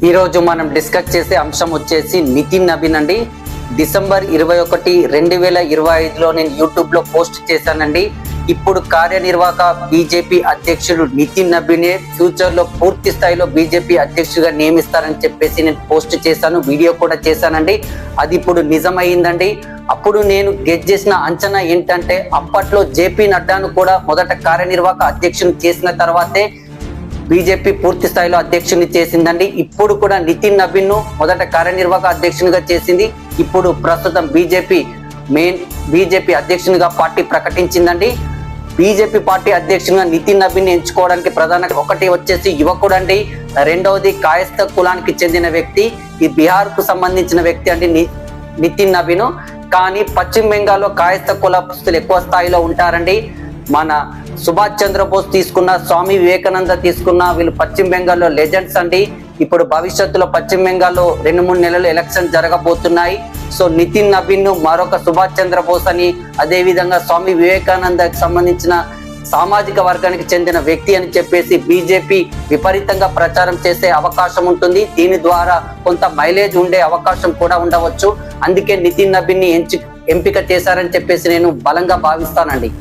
ఈ రోజు మనం డిస్కస్ చేసే అంశం వచ్చేసి నితిన్ నబీన్ అండి. డిసెంబర్ 21, 2025లో నేను యూట్యూబ్ లో పోస్ట్ చేశానండి. ఇప్పుడు కార్యనిర్వాహక బీజేపీ అధ్యక్షుడు నితిన్ నబీనే ఫ్యూచర్ లో పూర్తి స్థాయిలో బీజేపీ అధ్యక్షుడిగా నియమిస్తారని చెప్పేసి నేను పోస్ట్ చేశాను, వీడియో కూడా చేశానండి. అది ఇప్పుడు నిజమైందండి. అప్పుడు నేను గెస్ చేసిన అంచనా ఏంటంటే, అప్పట్లో జేపీ నడ్డాను కూడా మొదట కార్యనిర్వాహక అధ్యక్షుని చేసిన తర్వాతే బీజేపీ పూర్తి స్థాయిలో అధ్యక్షుని చేసిందండి. ఇప్పుడు కూడా నితిన్ నబీన్ ను మొదట కార్యనిర్వాహక అధ్యక్షునిగా చేసింది. ఇప్పుడు ప్రస్తుతం బీజేపీ అధ్యక్షునిగా పార్టీ ప్రకటించిందండి. బీజేపీ పార్టీ అధ్యక్షునిగా నితిన్ నబీన్ ఎంచుకోవడానికి ప్రధాన ఒకటి వచ్చేసి యువకుడు అండి, రెండవది కాయస్థ కులానికి చెందిన వ్యక్తి, ఈ బీహార్ కు సంబంధించిన వ్యక్తి అండి నితిన్ నబీన్. కానీ పశ్చిమ బెంగాల్లో కాయస్థ కులస్తులు ఎక్కువ స్థాయిలో ఉంటారండి. మన సుభాష్ చంద్రబోస్ తీసుకున్న, స్వామి వివేకానంద తీసుకున్న, వీళ్ళు పశ్చిమ బెంగాల్లో లెజెండ్స్ అండి. ఇప్పుడు భవిష్యత్తులో పశ్చిమ బెంగాల్లో 2-3 నెలలు ఎలక్షన్ జరగబోతున్నాయి. సో నితిన్ నబీన్ ను మరొక సుభాష్ చంద్రబోస్ అని, అదే విధంగా స్వామి వివేకానందకి సంబంధించిన సామాజిక వర్గానికి చెందిన వ్యక్తి అని చెప్పేసి బీజేపీ విపరీతంగా ప్రచారం చేసే అవకాశం ఉంటుంది. దీని ద్వారా కొంత మైలేజ్ ఉండే అవకాశం కూడా ఉండవచ్చు. అందుకే నితిన్ నబీన్ ని ఎంపిక చేశారని చెప్పేసి నేను బలంగా భావిస్తానండి.